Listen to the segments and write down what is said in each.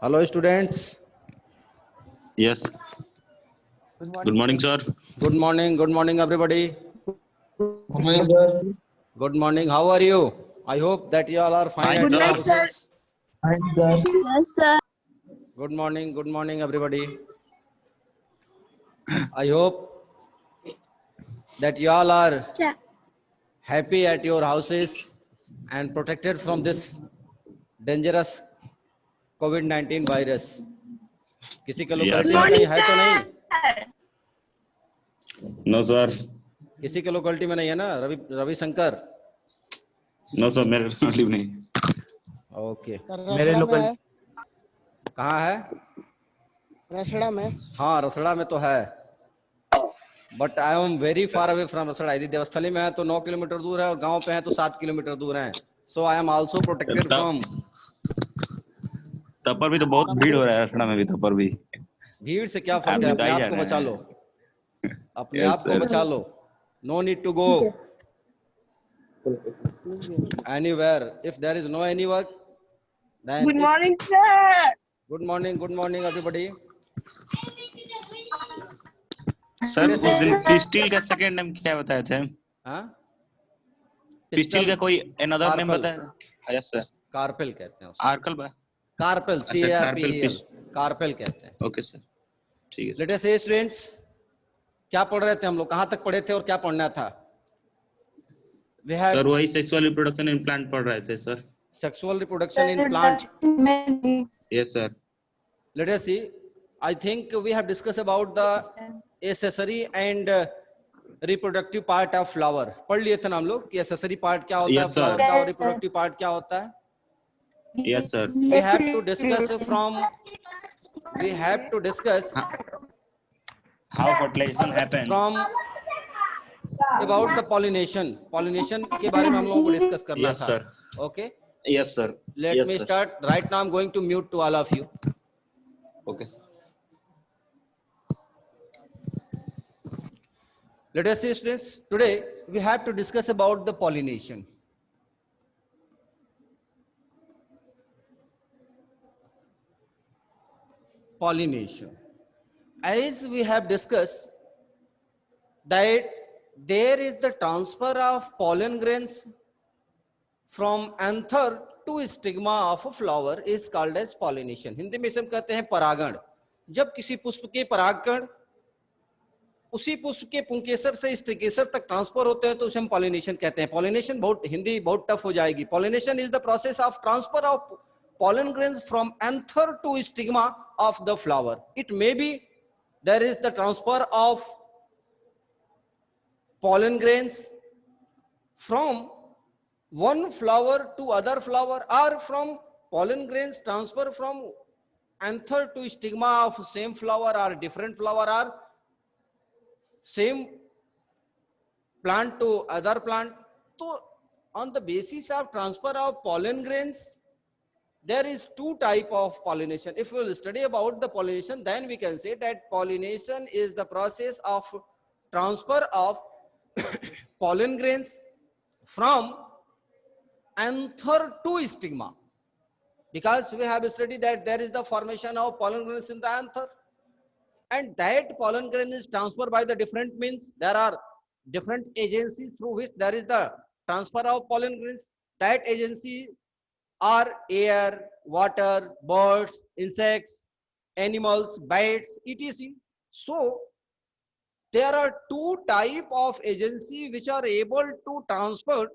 Hello, students. Yes. Good morning, sir. Good morning. Good morning, everybody. Good morning, sir. Good morning. How are you? I hope that you all are fine Fine, at Good your sir. night, sir. houses. Thank you, sir. Yes, sir. Good morning. Good morning, everybody. I hope that you all are happy at your houses and protected from this dangerous COVID-19 virus. किसी के Yes, locality sir. में कहीं Morning, है तो नहीं? sir. No, sir. किसी के locality में नहीं है ना? रविशंकर. No, sir. मेरे रिलेटिव नहीं. ओके. मेरे लोकल कहाँ है? रसड़ा में हाँ, रसड़ा में तो है. But I am very far away from Rasra. यदि देवस्थली में है तो 9 किलोमीटर दूर है और गांव पे है तो 7 किलोमीटर दूर है. So I am also protected from. तब पर भी तो बहुत भीड़ हो रहा है रसड़ा में भी तब पर भी. भीड़ से क्या फर्क आप है? तो अपने ही आप जा को रहे बचा लो. हैं. अपने Yes, आप को sir. बचा लो. No need to go anywhere if there is no any work. Then Good morning, sir. Good morning everybody. Sir उस दिन पिस्टिल का सेकंड नेम क्या बताए थे? हाँ, पिस्टिल का कोई अनदर नेम कार्पल. बताया? Yes sir. कार्पेल कहते हैं उसको. आर्कल बा. कार्पेल, अच्छा, कार्पेल CARPEL. कार्पेल कहते हैं. Okay sir. ठीक है. लेट अस से स्टूडेंट्स, क्या पढ़ रहे थे हम लोग? कहाँ तक पढ़े थे और क्या पढ़ना था? वी हैड सर वही सेक्सुअल रिप्रोडक्शन इन प्लांट पढ़ रहे थे sir. Sexual reproduction in plant. Yes sir. Let us see. I think we have discussed about the accessory and reproductive part of flower. पढ़ लिए थे ना हम लोग कि accessory part क्या होता है, Yes, sir. flower का, और reproductive part क्या होता है. Yes sir. We have to discuss from. We have to discuss how fertilization happen. from about the pollination. Pollination के बारे में हम लोगों को discuss करना Yes, था. sir. Okay. Yes sir. Let me start. Right now I'm going to mute to all of you. Okay sir. Let us see, students. Today we have to discuss about the pollination. Pollination. As we have discussed that there is the transfer of pollen grains from anther to stigma of a flower is called as pollination. Hindi में इसे हम कहते हैं परागण. जब किसी पुष्प के परागकण उसी पुष्प के पुंकेसर से स्टिकेसर तक ट्रांसफर होते हैं तो उसे हम पॉलिनेशन कहते हैं. पॉलिनेशन बहुत हिंदी बहुत टफ हो जाएगी. Pollination is the process of transfer of pollen grains from anther to stigma of the flower. It may be there is the transfer of pollen grains from one flower to other flower, or from pollen grains transfer from anther to stigma of same flower or different flower, or same plant to other plant. So on the basis of transfer of pollen grains, there is two type of pollination. If we will study about the pollination, then we can say that pollination is the process of transfer of pollen grains from anther to stigma, because we have studied that there is the formation of pollen grains in the anther, and that pollen grain is transferred by the different means. There are different agencies through which there is the transfer of pollen grains. That agency are air, water, birds, insects, animals, bats, etc. So there are two type of agency which are able to transfer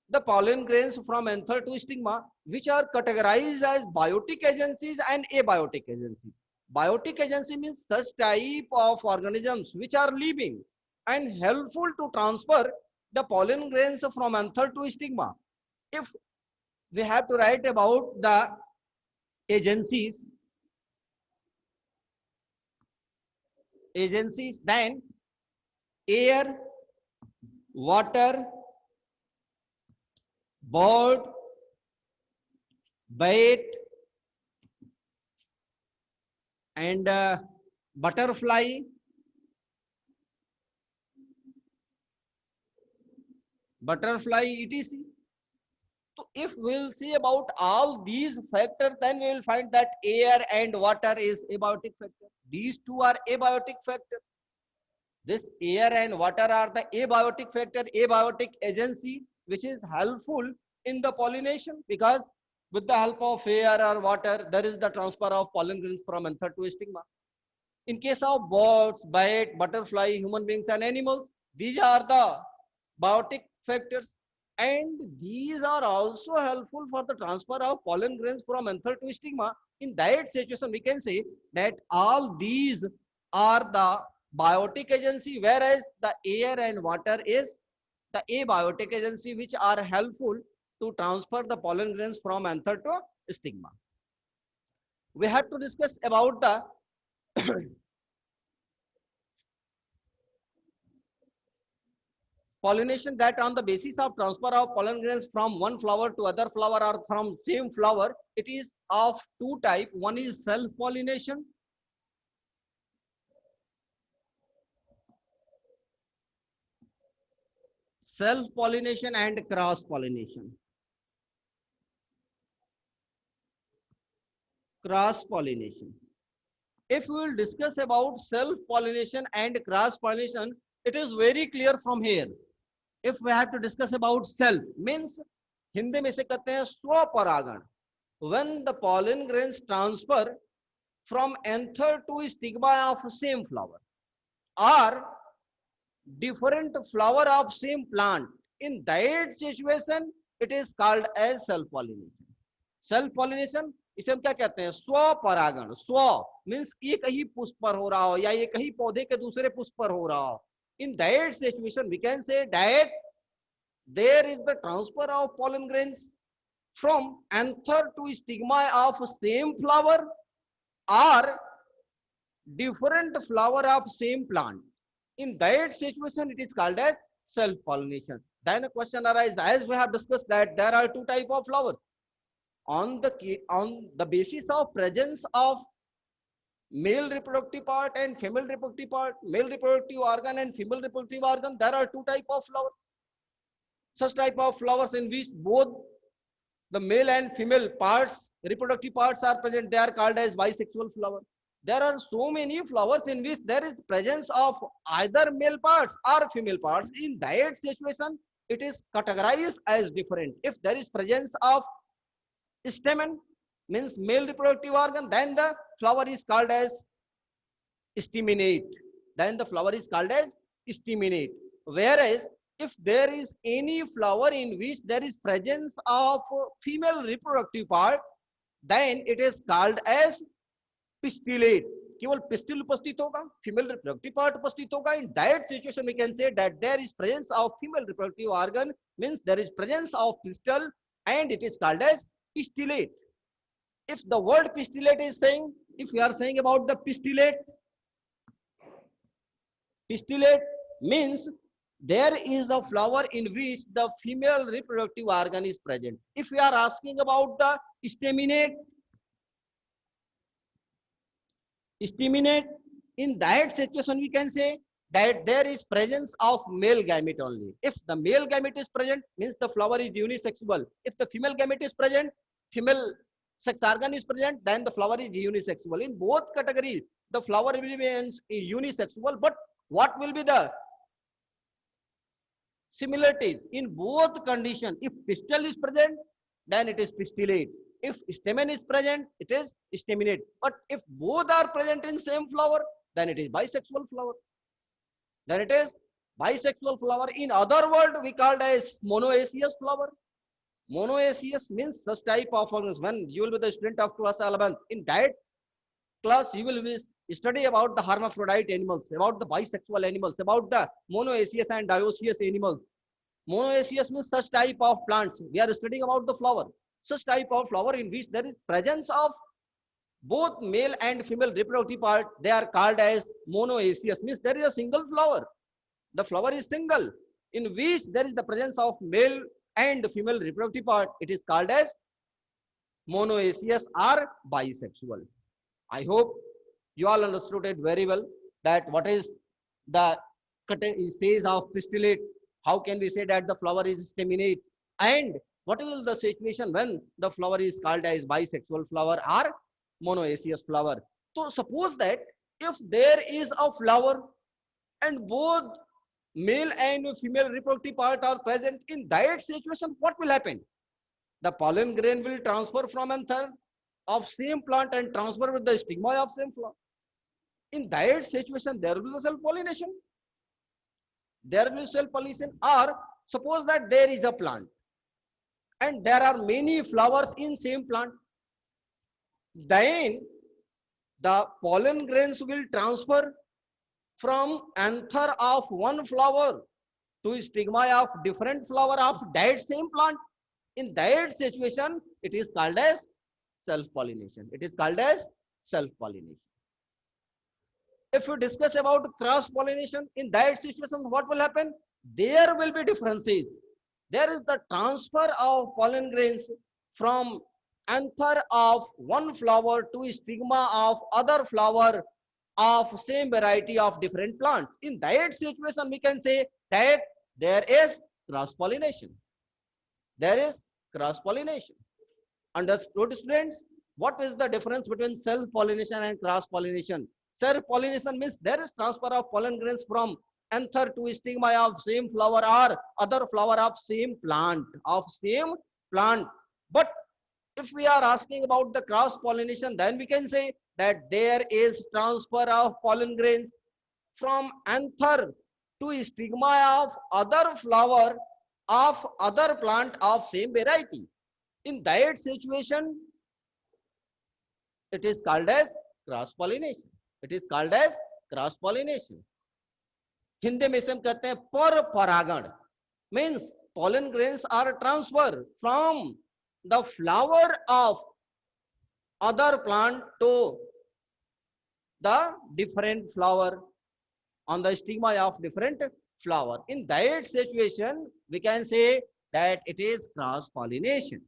the pollen grains from anther to stigma, which are categorized as biotic agencies and abiotic agencies. Biotic agency means such type of organisms which are living and helpful to transfer the pollen grains from anther to stigma. If we have to write about the agencies, then air, water, bird, bat, and butterfly, etc. So if we will see about all these factors, then we will find that air and water is abiotic factor. These two are abiotic factor. This air and water are the abiotic factor, abiotic agency, which is helpful in the pollination, because with the help of air or water, there is the transfer of pollen grains from anther to stigma. In case of birds, bite, butterfly, human beings and animals, these are the biotic factors, and these are also helpful for the transfer of pollen grains from anther to stigma. In that situation, we can say that all these are the biotic agency, whereas the air and water is the abiotic agency, which are helpful to transfer the pollen grains from anther to stigma. We have to discuss about the pollination, that on the basis of transfer of pollen grains from one flower to other flower or from same flower, it is of two type. One is self pollination, and cross pollination. If we will discuss about self pollination and cross pollination, it is very clear from here. If we have to discuss about self, means Hindi में से कहते हैं स्वपरागण. When the pollen grains transfer from anther to stigma of same flower or different flower of same plant, in that situation it is called as self pollination. Self pollination इसे हम क्या कहते हैं? स्वपरागण. स्व मीन्स एक ही पुष्प पर हो रहा हो या एक ही पौधे के दूसरे पुष्प पर हो रहा हो. In that situation we can say that there is the transfer of pollen grains from anther to stigma of same flower or different flower of same plant. In that situation it is called as self pollination. Then a question arises, as we have discussed that there are two type of flowers. On the basis of presence of male reproductive part and female reproductive part, male reproductive organ and female reproductive organ, there are two type of flowers. Such type of flowers in which both the male and female parts, reproductive parts are present, they are called as bisexual flower. There are so many flowers in which there is presence of either male parts or female parts. In that situation it is categorized as different. If there is presence of stamen, means male reproductive organ, then the flower is called as staminate. Whereas if there is any flower in which there is presence of female reproductive part, then it is called as pistillate. केवल pistil उपस्थित होगा, female reproductive part उपस्थित होगा. In that situation we can say that there is presence of female reproductive organ, means there is presence of pistil, and it is called as pistillate. If the word pistillate is saying, if we are saying about the pistillate means there is a flower in which the female reproductive organ is present. If we are asking about the staminate, in that situation we can say that there is presence of male gamete only. If the male gamete is present, means the flower is unisexual. If the female gamete is present, female sex organ is present, then the flower is unisexual. In both categories the flower will be unisexual, but what will be the similarities in both conditions? If pistil is present, then it is pistillate. If stamen is present, it is staminate. But if both are present in same flower, then it is bisexual flower. In other words, we called as monoecious flower. Monoecious means such type of organism. When you will be the student of class 11, in that class you will be study about the hermaphrodite animals, about the bisexual animals, about the monoecious and dioecious animals. Monoecious means such type of plants. We are studying about the flower. Such type of flower in which there is presence of both male and female reproductive part, they are called as monoecious, means there is a single flower. The flower is single, in which there is the presence of male and female reproductive part. It is called as monoecious or bisexual. I hope you all understood it very well, that what is the stage of pistillate, how can we say that the flower is staminate, and What is the situation when the flower is called as bisexual flower or monoecious flower? So suppose that if there is a flower and both male and female reproductive part are present, in that situation, what will happen? The pollen grain will transfer from anther of same plant and transfer with the stigma of same flower. In that situation, there will be self-pollination. There will be self-pollination. Or suppose that there is a plant and there are many flowers in same plant. Then the pollen grains will transfer from anther of one flower to stigma of different flower of that same plant. In that situation, it is called as self-pollination. It is called as self-pollination. If we discuss about cross-pollination, in that situation, what will happen? There will be differences. There is the transfer of pollen grains from anther of one flower to stigma of other flower of same variety of different plants. In that situation, we can say that there is cross-pollination. There is cross-pollination. Understood, students? What is the difference between self-pollination and cross-pollination? Self-pollination means there is transfer of pollen grains from anther to stigma of same flower or other flower of same plant. But if we are asking about the cross-pollination, then we can say that there is transfer of pollen grains from anther to stigma of other flower of other plant of same variety. In that situation, it is called as cross-pollination. It is called as cross-pollination. Hindi में इसे हम कहते हैं पर परागण. Means pollen grains are transferred from the flower of other plant to the different flower on the stigma of different flower. In that situation, we can say that it is cross-pollination.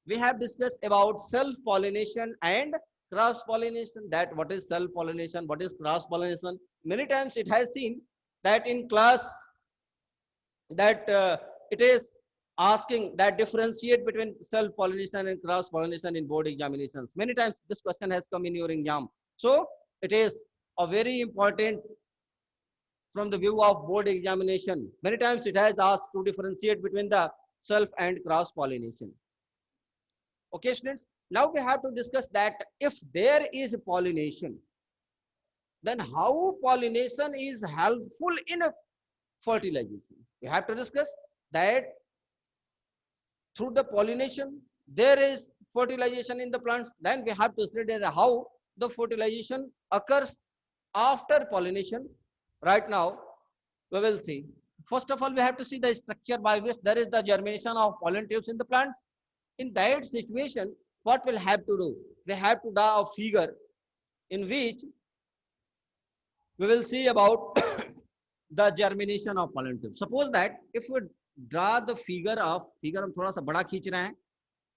We have discussed about self-pollination and cross-pollination, that what is self-pollination, what is cross-pollination. Many times it has seen that in class that it is asking that differentiate between self-pollination and cross-pollination in board examinations. Many times this question has come in your exam. So it is a very important from the view of board examination. Many times it has asked to differentiate between the self and cross-pollination. Okay, students. Now we have to discuss that if there is pollination, then how pollination is helpful in fertilization. We have to discuss that through the pollination, there is fertilization in the plants. Then we have to study how the fertilization occurs after pollination. Right now, we will see. First of all, we have to see the structure by which there is the germination of pollen tubes in the plants. In that situation, what we'll have to do? We have to draw a figure in which we will see about the germination of pollen tube. Suppose that if we draw the figure of, figure हम थोड़ा सा बड़ा खींच रहे हैं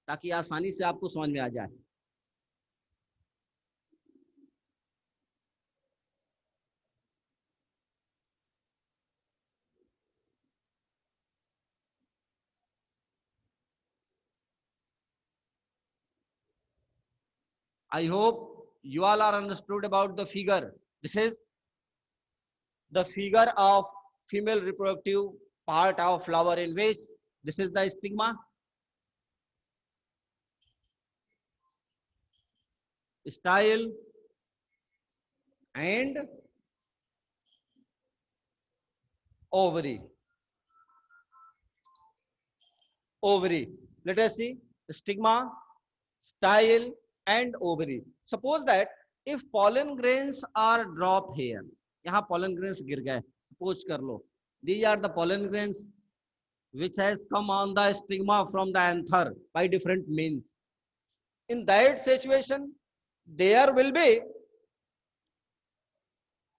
ताकि आसानी से आपको समझ में आ जाए. I hope you all are understood about the figure. This is the figure of female reproductive part of flower in which this is the stigma, style, and ovary. Ovary. Let us see stigma, style, and ovary. Suppose that if pollen grains are dropped here, यहाँ pollen grains गिर गए. Suppose कर लो. These are the pollen grains which has come on the stigma from the anther by different means. In that situation, there will be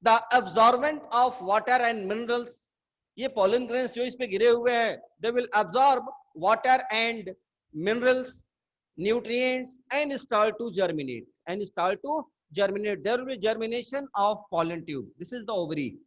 the absorbent of water and minerals. ये pollen grains जो इस पे गिरे हुए हैं, they will absorb water and minerals, nutrients, and start to germinate. There will be germination of pollen tube. This is the ovary.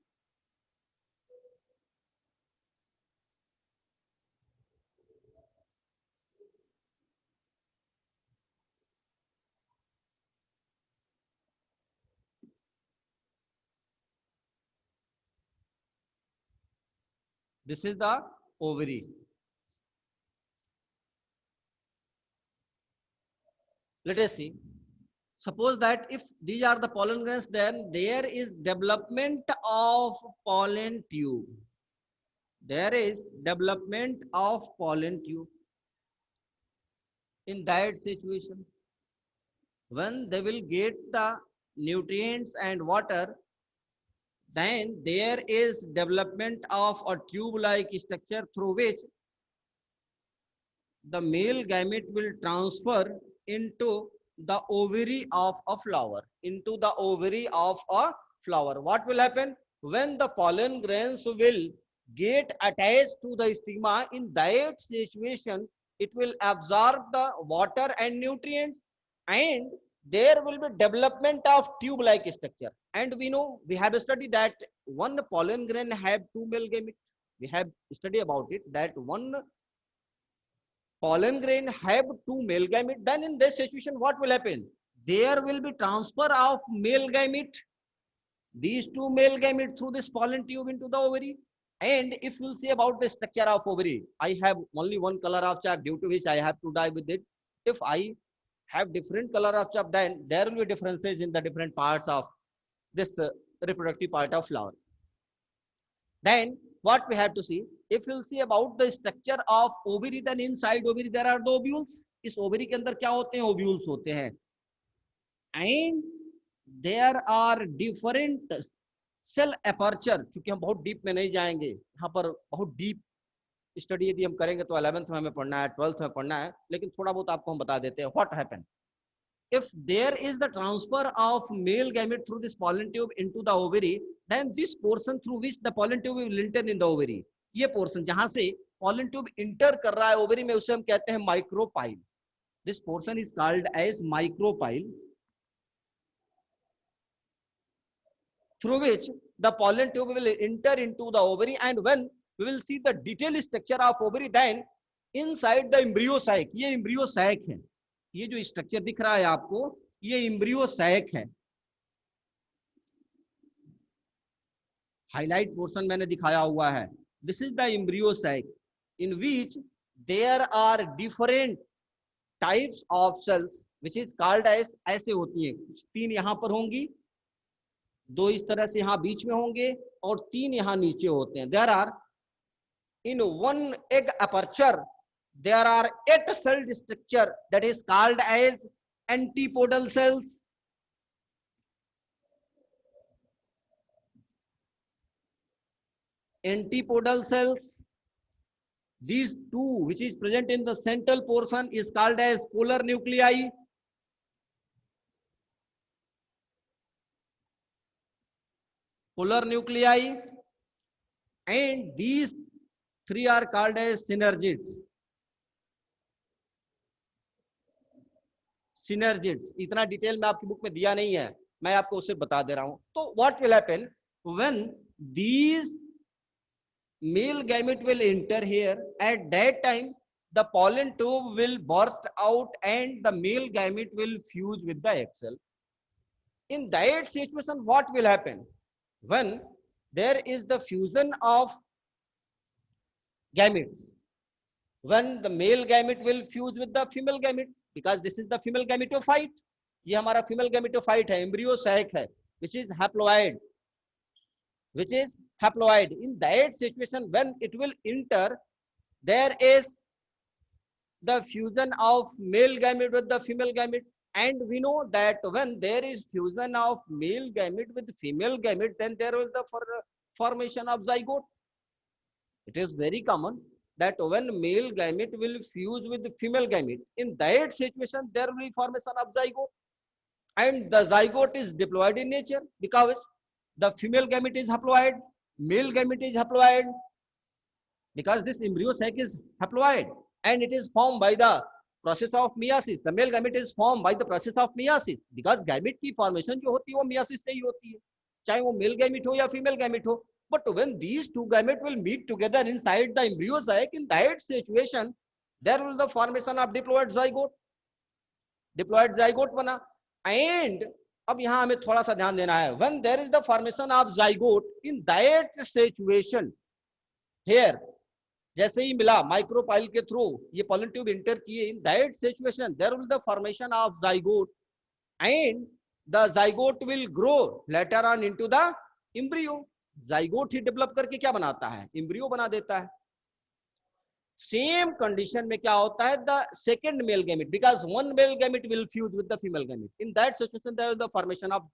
This is the ovary. Let us see. Suppose that if these are the pollen grains, then there is development of pollen tube. There is development of pollen tube. In that situation, when they will get the nutrients and water, then there is development of a tube-like structure through which the male gamete will transfer into the ovary of a flower. Into the ovary of a flower. What will happen? When the pollen grains will get attached to the stigma, in that situation, it will absorb the water and nutrients, and there will be development of tube-like structure. And we know, we have studied that one pollen grain have two male gametes. We have studied about it, that one pollen grain have two male gamete. Then in this situation, what will happen? There will be transfer of male gamete, these two male gamete through this pollen tube into the ovary. And if we'll see about the structure of ovary, I have only one color of chart, due to which I have to die with it. If I have different color of chart, then there will be differences in the different parts of this reproductive part of flower. Then what we have to see, if we'll see about the structure of ovary, then inside ovary there are the ovules. इस ovary के अंदर क्या होते हैं? Ovules होते हैं. And there are different cell aperture. चूंकि हम बहुत डीप में नहीं जाएंगे, यहाँ पर बहुत डीप स्टडी यदि हम करेंगे तो 11th में हमें पढ़ना है, 12th में पढ़ना है, लेकिन थोड़ा बहुत आपको हम बता देते हैं. What happened? If there is the transfer of male gamete through this pollen tube into the ovary, then this portion through which the pollen tube will enter in the ovary, ये portion जहां से pollen tube enter कर रहा है ovary में, उसे हम कहते हैं micropyle. This portion is called as micropyle, through which the pollen tube will enter into the ovary. And when we will see the detailed structure of ovary, then inside the embryo sac, ये embryo sac है, ये जो structure दिख रहा है आपको, ये embryo sac है. हाईलाइट पोर्शन मैंने दिखाया हुआ है. This is the embryo sac in which there are different types of cells which is called as, ऐसे होती है, कुछ तीन यहां पर होंगी, दो इस तरह से यहां बीच में होंगे और तीन यहां नीचे होते हैं. There are in one egg aperture there are 8 cell structure that is called as antipodal cells. Antipodal cells. These two, which is present in the central portion, is called as polar nuclei. Polar nuclei. And these three are called as synergids. Synergids. इतना detail में आपकी book में दिया नहीं है, मैं आपको उससे बता दे रहा हूं. तो what will happen when these male gamete will enter here? At that time the pollen tube will burst out and the male gamete will fuse with the egg cell. In that situation, what will happen when there is the fusion of gametes? When the male gamete will fuse with the female gamete, because this is the female gametophyte, ये हमारा female gametophyte है, embryo sac है, which is haploid. In that situation, when it will enter, there is the fusion of male gamete with the female gamete. And we know that when there is fusion of male gamete with female gamete, then there will be the formation of zygote. It is very common that when male gamete will fuse with the female gamete, in that situation there will be formation of zygote, and the zygote is diploid in nature because the female gamete is haploid, male gamete is haploid, because this embryo sac is haploid and it is formed by the process of meiosis. The male gamete is formed by the process of meiosis, because gamete की formation जो होती है वो meiosis से ही होती है, चाहे वो male gamete हो या female gamete हो. But when these two gametes will meet together inside the embryo sac, in that situation, there will be the formation of diploid zygote. Diploid zygote बना. And अब यहाँ हमें थोड़ा सा ध्यान देना है. When there is the formation of zygote, in that situation, here जैसे ही मिला माइक्रोपाइल के थ्रू ये पॉलन ट्यूब इंटर किए, in that situation there will the formation of zygote and the zygote will grow later on into the embryo. Zygote ही develop करके क्या बनाता है, एम्ब्रियो बना देता है। सेम कंडीशन में क्या होता है, the second male gamete, because one male gamete will fuse with the female gamete, in that situation there is the formation of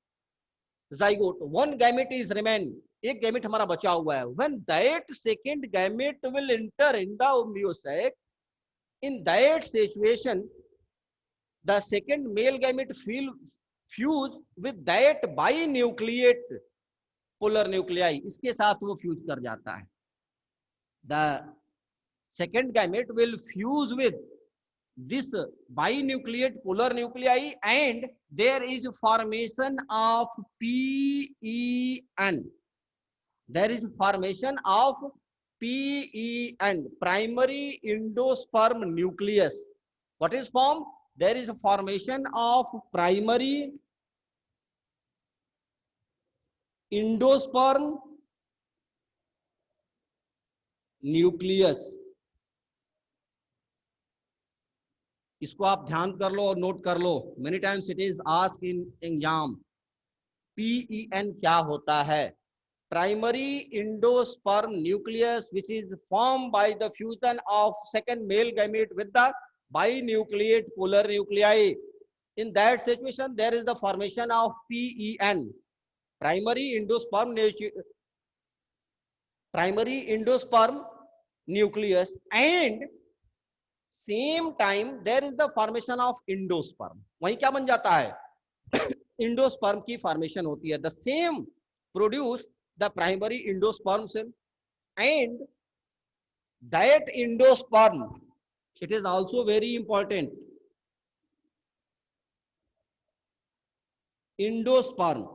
zygote, one gamete is remain, एक गैमेट हमारा बचा हुआ है। When that second gamete will enter in the embryo sac, in that situation the second male gamete will fuse with that binucleate polar nuclei, इसके साथ वो fuse कर जाता है। the second gamete will fuse with this binucleate polar nuclei and there is formation of PEN, there is formation of PEN, primary endosperm nucleus. What is formed? There is a formation of primary endosperm nucleus. इसको आप ध्यान कर लो और note कर लो, many times it is asked in exam. PEN क्या होता है? Primary endosperm nucleus, which is formed by the fusion of second male gamete with the binucleate polar nuclei. In that situation, there is the formation of PEN, primary endosperm nucleus, and same time there is the formation of endosperm. वहीं क्या बन जाता है? Endosperm की formation होती है। The same produce the primary endosperm cell, and that endosperm, it is also very important, endosperm,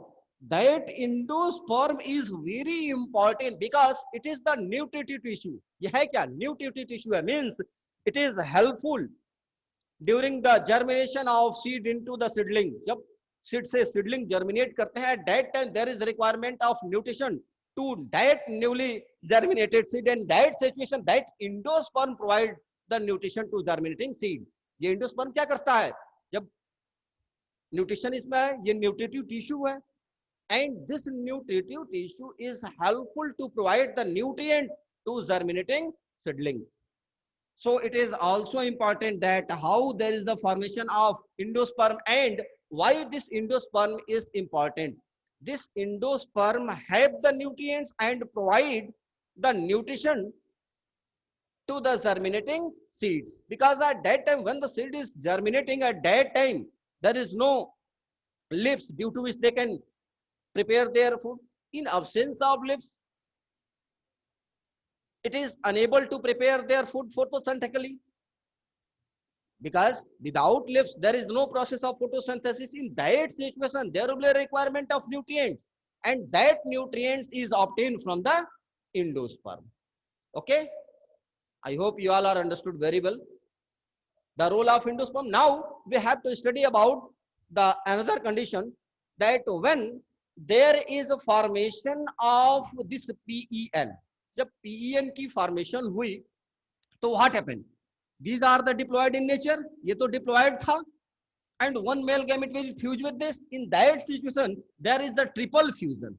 that endosperm is very important because it is the nutritive tissue. ये है क्या? nutritive tissue है, means it is helpful during the germination of seed into the seedling. जब seed से seedling germinate करते हैं, that time there is requirement of nutrition to that newly germinated seed, and that situation that endosperm provide the nutrition to germinating seed. ये endosperm क्या करता है? जब nutrition इसमें है, ये न्यूट्रिटिव टिश्यू है, and this nutritive tissue is helpful to provide the nutrient to germinating seedlings. So it is also important that how there is the formation of endosperm and why this endosperm is important. This endosperm have the nutrients and provide the nutrition to the germinating seeds, because at that time when the seed is germinating, at that time there is no leaves due to which they can prepare their food. In absence of leaves, it is unable to prepare their food photosynthetically, because without leaves there is no process of photosynthesis. In that situation there will be a requirement of nutrients, and that nutrients is obtained from the endosperm. Okay, I hope you all are understood very well the role of endosperm. Now we have to study about the another condition, that when there is a formation of this PEN, जब PEN की formation हुई तो what happened? These are the diploid in nature, ये तो diploid था, and one male gamete will fuse with this. In that situation there is the triple fusion.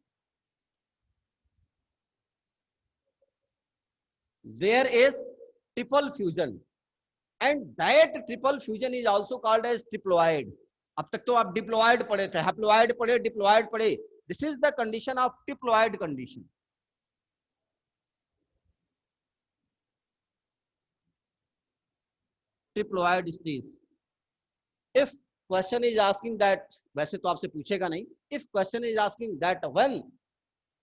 There is triple fusion, and that triple fusion is also called as triploid. अब तक तो आप diploid पढ़े थे, haploid पढ़े, diploid पढ़े. This is the condition of triploid condition. Triploid stage. If question is asking that, वैसे तो आपसे पूछेगा नहीं, if question is asking that when,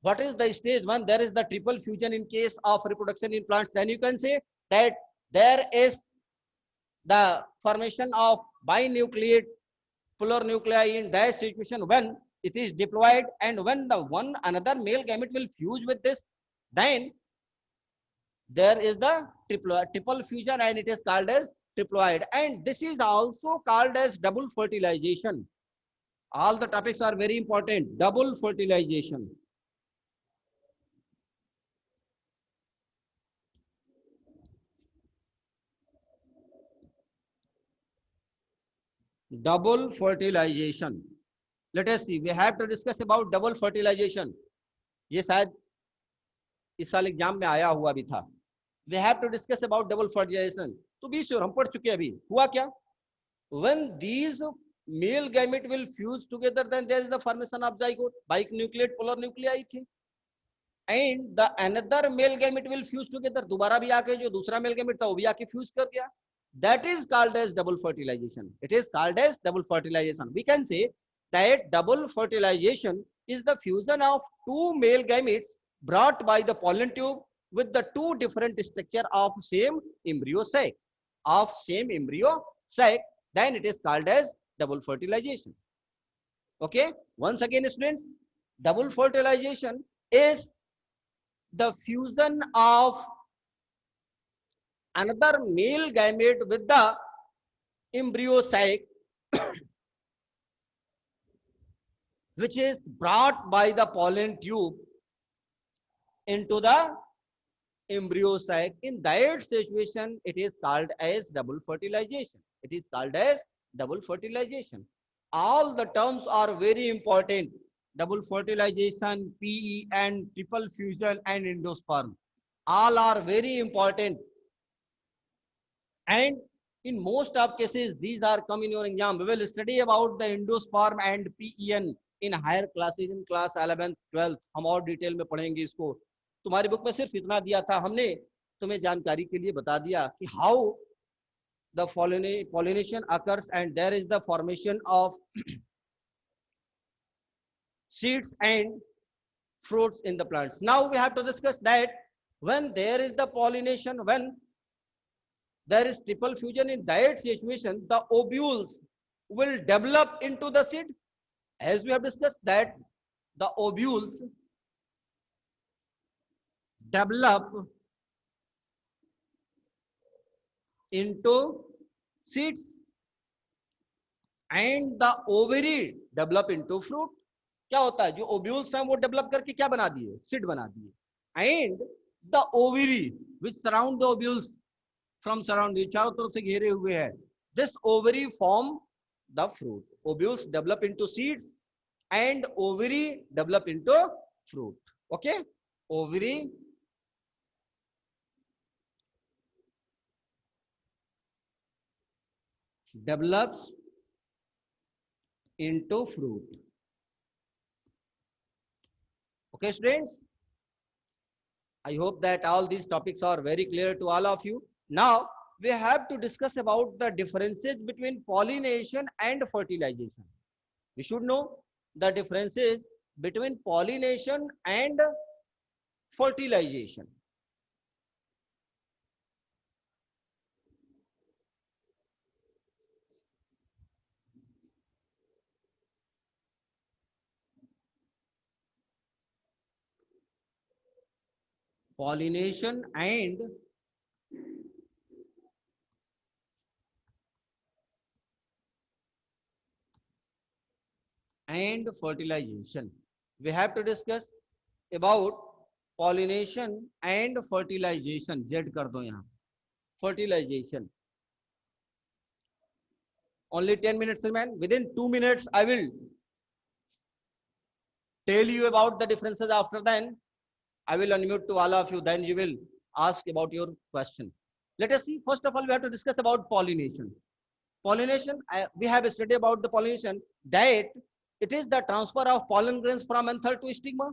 what is the stage when there is the triple fusion in case of reproduction in plants, then you can say that there is the formation of binucleate polar nuclei in that situation when it is diploid, and when the one another male gamete will fuse with this, then there is the triple fusion, and it is called as triploid, and this is also called as double fertilization. All the topics are very important. Double fertilization. double fertilization. Let us see, we have to discuss about double fertilization. ये शायद इस साल exam में आया हुआ भी था. We have to discuss about double fertilization. तो बी श्योर हम पढ़ चुके हैं. अभी हुआ क्या? When these male gamete will fuse together, then there is the formation of zygote, binucleate polar nuclei थे. And the another male gamete will fuse together. दोबारा भी आके जो दूसरा male gamete था वो भी आके fuse कर गया. That is called as double fertilization. It is called as double fertilization. We can say that double fertilization is the fusion of two male gametes brought by the pollen tube with the two different structure of same embryo sac. Of same embryo sac, then it is called as double fertilization. Okay, once again students, double fertilization is the fusion of another male gamete with the embryo sac which is brought by the pollen tube into the embryo sac. In that situation, it is called as double fertilization. It is called as double fertilization. All the terms are very important. Double fertilization, PE and triple fusion and endosperm. All are very important. And in most of cases, these are come in your exam. We will study about the endosperm and PEN in higher classes, in class 11th, 12th. हम और detail में पढ़ेंगे इसको. तुम्हारी book में सिर्फ इतना दिया था, हमने तुम्हें जानकारी के लिए बता दिया कि how the pollination occurs and there is the formation of seeds and fruits in the plants. Now we have to discuss that when there is the pollination, when there is triple fusion, in that situation, the ovules will develop into the seed. As we have discussed that the ovules develop into seeds and the ovary develop into fruit. क्या होता है? जो ovules हैं वो develop करके क्या बना दिए? सीड बना दिए. And the ovary which surround the ovules from surround, चारों तरफ से घेरे हुए हैं. This ovary form the fruit. Ovules develop into seeds and ovary develop into fruit. Okay, ovary develops into fruit. Okay students, I hope that all these topics are very clear to all of you. Now we have to discuss about the differences between pollination and fertilization. We should know the differences between pollination and fertilization. Pollination and fertilization. We have to discuss about pollination and fertilization. Z कर दो यहाँ. Fertilization. Only 10 minutes remain. Within 2 minutes, I will tell you about the differences. After then, I will unmute to all of you. Then you will ask about your question. Let us see. First of all, we have to discuss about pollination. Pollination, we have studied about the pollination, that it is the transfer of pollen grains from anther to stigma.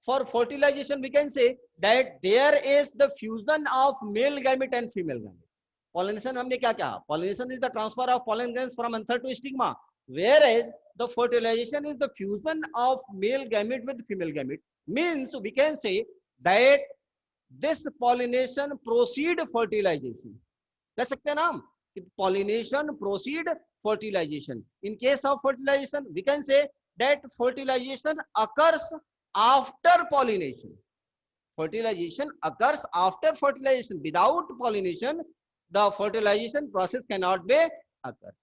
For fertilization, we can say that there is the fusion of male gamete and female gamete. Pollination हमने क्या कहा? Pollination is the transfer of pollen grains from anther to stigma, whereas the fertilization is the fusion of male gamete with female gamete. Means we can say that this pollination proceed fertilization. कह सकते हैं ना हम कि pollination proceed fertilization. In case of fertilization, we can say that fertilization occurs after pollination. Fertilization occurs after fertilization. Without pollination, the fertilization process cannot be occur.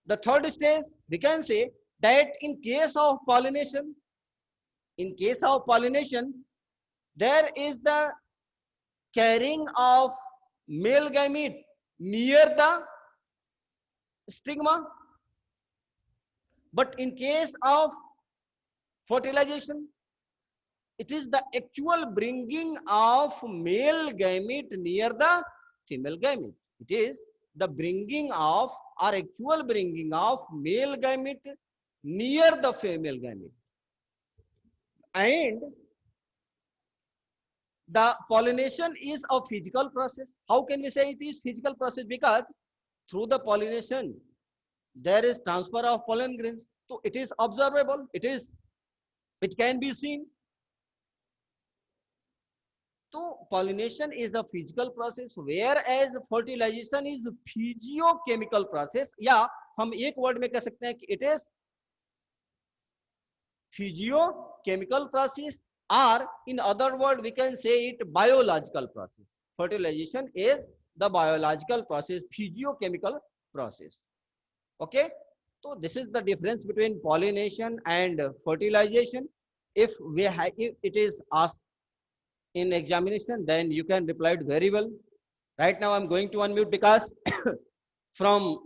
The third stage, we can say that in case of pollination, there is the carrying of male gamete near the stigma, But in case of fertilization, it is the actual bringing of male gamete near the female gamete. It is the bringing of or actual bringing of male gamete near the female gamete. And the pollination is a physical process. How can we say it is physical process? Because through the pollination, there is transfer of pollen grains. So it is observable. It can be seen. So pollination is the physical process, whereas fertilization is physiochemical process. या हम एक word में कह सकते हैं कि it is physiochemical process, or in other word we can say it biological process. Fertilization is the biological process, physiochemical process. Okay, so this is the difference between pollination and fertilization. If it is asked in examination, then you can reply it very well. Right now I'm going to unmute because from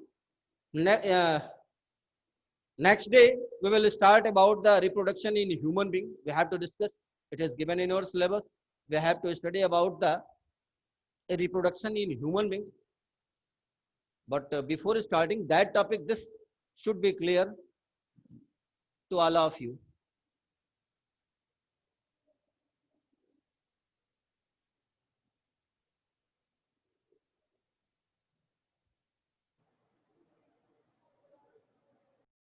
next day we will start about the reproduction in human being. We have to discuss. It is given in our syllabus. We have to study about the reproduction in human beings. But before starting that topic, this should be clear to all of you.